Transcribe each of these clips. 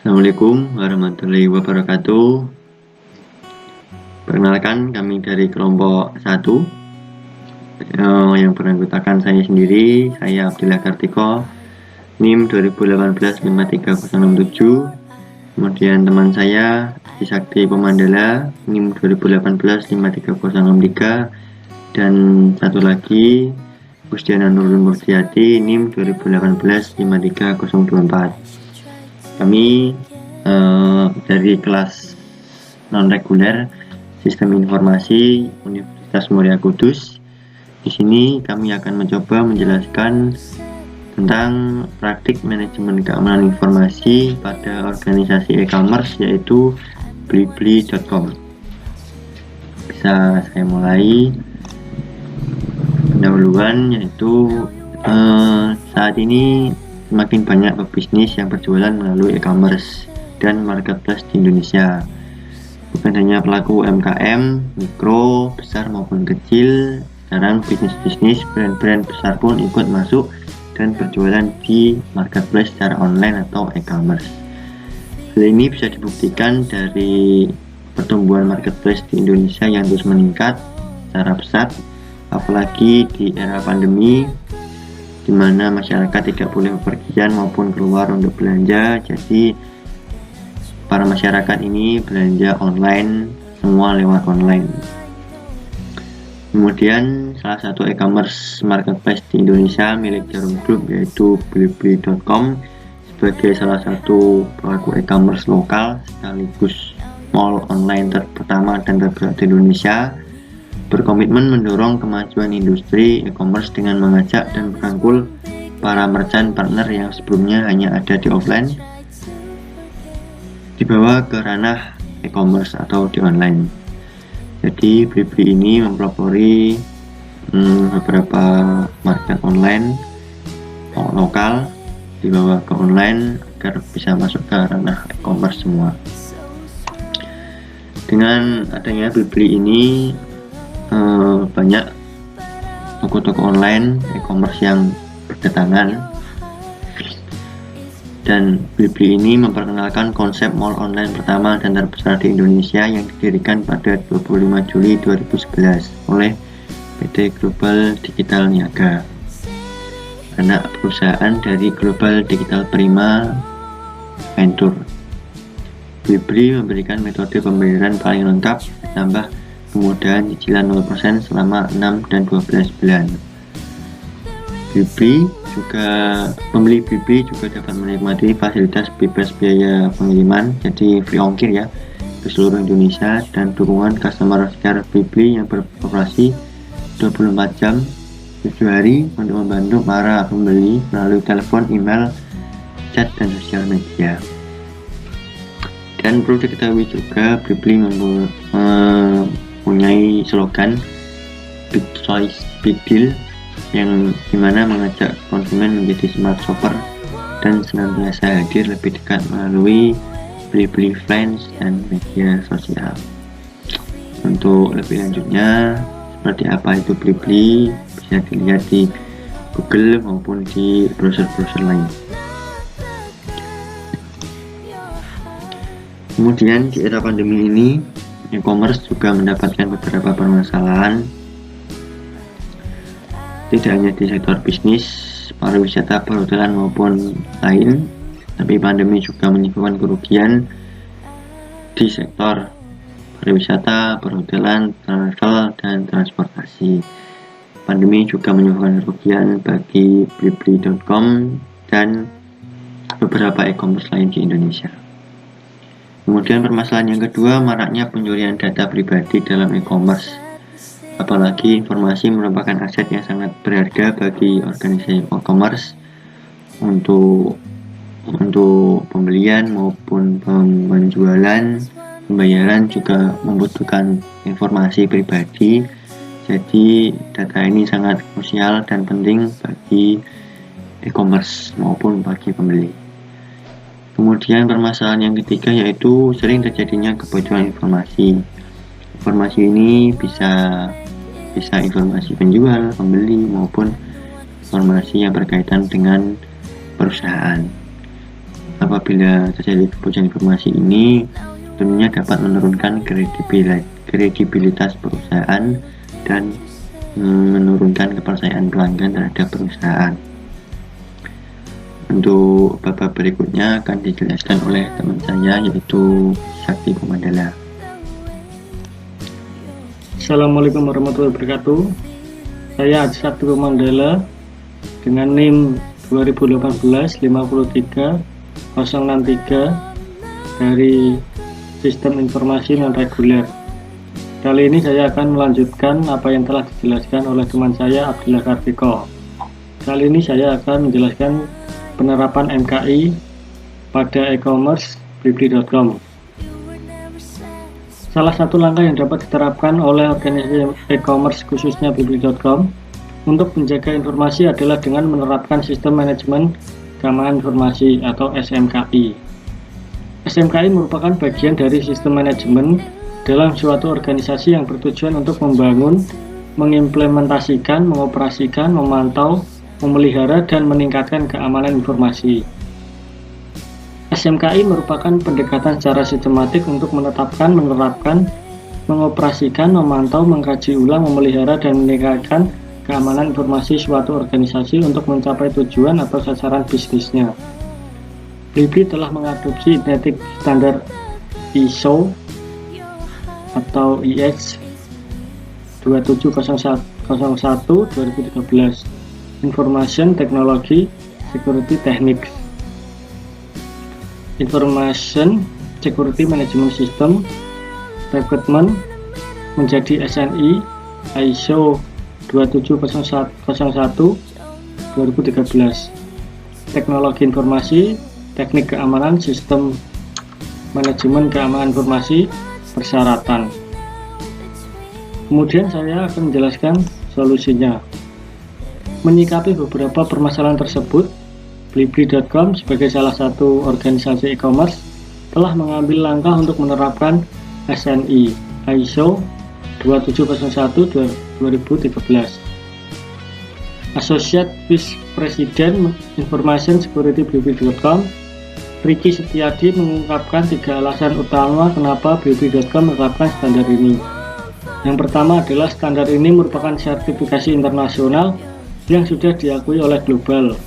Assalamualaikum warahmatullahi wabarakatuh. Perkenalkan, kami dari kelompok 1 yang beranggotakan saya sendiri, saya Abdillah Kartiko, NIM 2018-53067. Kemudian teman saya Sakti Pemandala, NIM 2018-53063. Dan satu lagi Kusdiana Nurul Murtiati, NIM 2018-53024. Kami dari kelas non-reguler Sistem Informasi Universitas Muria Kudus. Di sini kami akan mencoba menjelaskan tentang praktik manajemen keamanan informasi pada organisasi e-commerce, yaitu blibli.com. Bisa saya mulai. Pendahuluan yaitu saat ini semakin banyak pebisnis yang berjualan melalui e-commerce dan marketplace di Indonesia. Bukan hanya pelaku UMKM, mikro, besar maupun kecil, sekarang bisnis-bisnis brand-brand besar pun ikut masuk dan berjualan di marketplace secara online atau e-commerce. Hal ini bisa dibuktikan dari pertumbuhan marketplace di Indonesia yang terus meningkat secara pesat, apalagi di era pandemi, di mana masyarakat tidak boleh bepergian maupun keluar untuk belanja. Jadi para masyarakat ini belanja online, semua lewat online. Kemudian salah satu e-commerce marketplace di Indonesia milik Jarum Group, yaitu blibli.com, sebagai salah satu pelaku e-commerce lokal sekaligus mall online pertama dan terberat di Indonesia, berkomitmen mendorong kemajuan industri e-commerce dengan mengajak dan merangkul para merchant partner yang sebelumnya hanya ada di offline, dibawa ke ranah e-commerce atau di online. Jadi Blibli ini mempelopori beberapa market online lokal, dibawa ke online agar bisa masuk ke ranah e-commerce semua. Dengan adanya Blibli ini banyak toko-toko online e-commerce yang berdatangan, dan Blibli ini memperkenalkan konsep mall online pertama dan terbesar di Indonesia yang didirikan pada 25 Juli 2011 oleh PT Global Digital Niaga, anak perusahaan dari Global Digital Prima Venture. Blibli memberikan metode pembayaran paling lengkap, ditambah kemudahan cicilan 0% selama 6 dan 12 bulan. Pembeli Blibli juga dapat menikmati fasilitas bebas biaya pengiriman, jadi free ongkir ya, ke seluruh Indonesia, dan dukungan customer care Blibli yang beroperasi 24 jam 7 hari untuk membantu para pembeli melalui telepon, email, chat, dan sosial media. Dan perlu diketahui juga, Blibli mempunyai slogan Big Choice Big Deal, yang dimana mengajak konsumen menjadi smart shopper dan senantiasa hadir lebih dekat melalui Blibli Friends dan media sosial. Untuk lebih lanjutnya, seperti apa itu Blibli, bisa dilihat di Google maupun di browser-browser lain. Kemudian di era pandemi ini, e-commerce juga mendapatkan beberapa permasalahan. Tidak hanya di sektor bisnis, pariwisata, perhotelan maupun lain, tapi pandemi juga menyebabkan kerugian di sektor pariwisata, perhotelan, travel, dan transportasi. Pandemi juga menyebabkan kerugian bagi blibli.com dan beberapa e-commerce lain di Indonesia. Kemudian permasalahan yang kedua, maraknya pencurian data pribadi dalam e-commerce. Apalagi informasi merupakan aset yang sangat berharga bagi organisasi e-commerce. Untuk pembelian maupun penjualan, pembayaran juga membutuhkan informasi pribadi. Jadi data ini sangat krusial dan penting bagi e-commerce maupun bagi pembeli. Kemudian permasalahan yang ketiga yaitu sering terjadinya kebocoran informasi. Informasi ini bisa informasi penjual, pembeli, maupun informasi yang berkaitan dengan perusahaan. apabila terjadi kebocoran informasi ini tentunya dapat menurunkan kredibilitas perusahaan dan menurunkan kepercayaan pelanggan terhadap perusahaan. Untuk babak berikutnya akan dijelaskan oleh teman saya, yaitu Sakti Kumandala. Assalamualaikum warahmatullahi wabarakatuh. Saya Sakti Kumandala dengan NIM 2018-53063 dari Sistem Informasi Non-Reguler. Kali ini saya akan melanjutkan apa yang telah dijelaskan oleh teman saya Abdullah Kartiko. Kali ini saya akan menjelaskan penerapan MKI pada e-commerce blibli.com. Salah satu langkah yang dapat diterapkan oleh organisasi e-commerce khususnya blibli.com untuk menjaga informasi adalah dengan menerapkan sistem manajemen keamanan informasi atau SMKI. SMKI merupakan bagian dari sistem manajemen dalam suatu organisasi yang bertujuan untuk membangun, mengimplementasikan, mengoperasikan, memantau, memelihara, dan meningkatkan keamanan informasi. SMKI merupakan pendekatan secara sistematik untuk menetapkan, menerapkan, mengoperasikan, memantau, mengkaji ulang, memelihara, dan meningkatkan keamanan informasi suatu organisasi untuk mencapai tujuan atau sasaran bisnisnya. Blibli telah mengadopsi identik standar ISO atau IS 27001-2013 Information Technology Security Techniques, Information Security Management System Requirement menjadi SNI ISO 27001-2013 Teknologi Informasi, Teknik Keamanan, Sistem Manajemen Keamanan Informasi, Persyaratan. Kemudian saya akan menjelaskan solusinya. Menyikapi beberapa permasalahan tersebut, blibli.com sebagai salah satu organisasi e-commerce telah mengambil langkah untuk menerapkan SNI ISO 27001-2013. Associate Vice President Information Security blibli.com Riki Setiadi mengungkapkan 3 alasan utama kenapa blibli.com menerapkan standar ini. Yang pertama adalah standar ini merupakan sertifikasi internasional yang sudah diakui oleh global.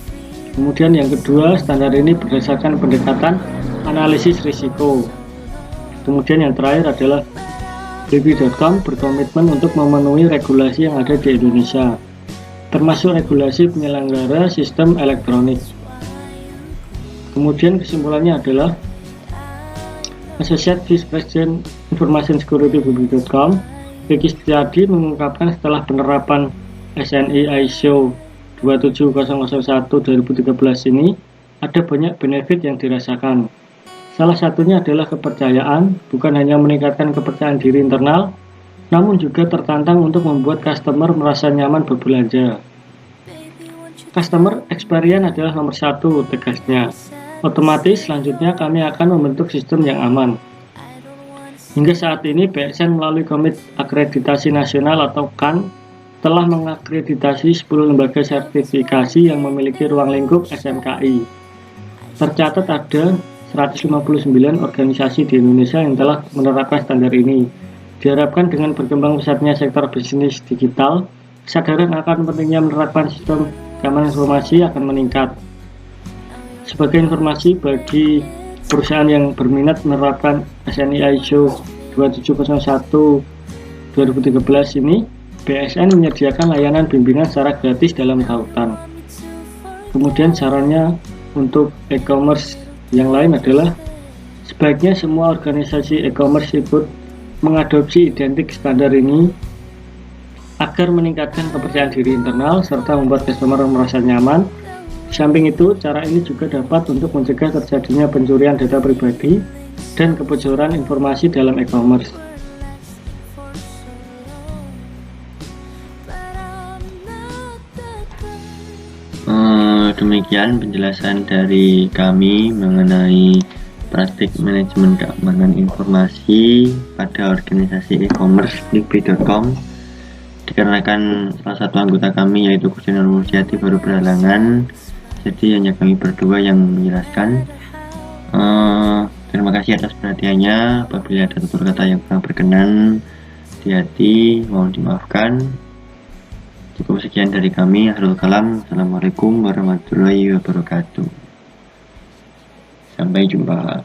Kemudian yang kedua, standar ini berdasarkan pendekatan analisis risiko. Kemudian yang terakhir adalah blibli.com berkomitmen untuk memenuhi regulasi yang ada di Indonesia, termasuk regulasi penyelenggara sistem elektronik. Kemudian kesimpulannya adalah Associate Vice President Information Security blibli.com Riki Setiadi mengungkapkan setelah penerapan SNI ISO 27001-2013 ini ada banyak benefit yang dirasakan. Salah satunya adalah kepercayaan, bukan hanya meningkatkan kepercayaan diri internal, namun juga tertantang untuk membuat customer merasa nyaman berbelanja. Customer experience adalah nomor 1, tegasnya. Otomatis selanjutnya kami akan membentuk sistem yang aman. Hingga saat ini BSN melalui Komite Akreditasi Nasional atau KAN telah mengakreditasi 10 lembaga sertifikasi yang memiliki ruang lingkup SMKI. Tercatat ada 159 organisasi di Indonesia yang telah menerapkan standar ini. Diharapkan dengan berkembang pesatnya sektor bisnis digital, kesadaran akan pentingnya menerapkan sistem keamanan informasi akan meningkat. Sebagai informasi bagi perusahaan yang berminat menerapkan SNI ISO 27001-2013 ini, BSN menyediakan layanan bimbingan secara gratis dalam tautan. Kemudian sarannya untuk e-commerce yang lain adalah sebaiknya semua organisasi e-commerce ikut mengadopsi identik standar ini agar meningkatkan kepercayaan diri internal serta membuat customer merasa nyaman. Di samping itu, cara ini juga dapat untuk mencegah terjadinya pencurian data pribadi dan kebocoran informasi dalam e-commerce. Demikian penjelasan dari kami mengenai praktik manajemen keamanan informasi pada organisasi e-commerce blibli.com. Dikarenakan salah satu anggota kami yaitu Kursianur Murjati baru berhalangan, jadi hanya kami berdua yang menjelaskan. kasih atas perhatiannya. Apabila ada tutur kata yang kurang berkenan, hati-hati, mohon dimaafkan. Cukup sekian dari kami. Akhirul kalam. Assalamualaikum warahmatullahi wabarakatuh. Sampai jumpa.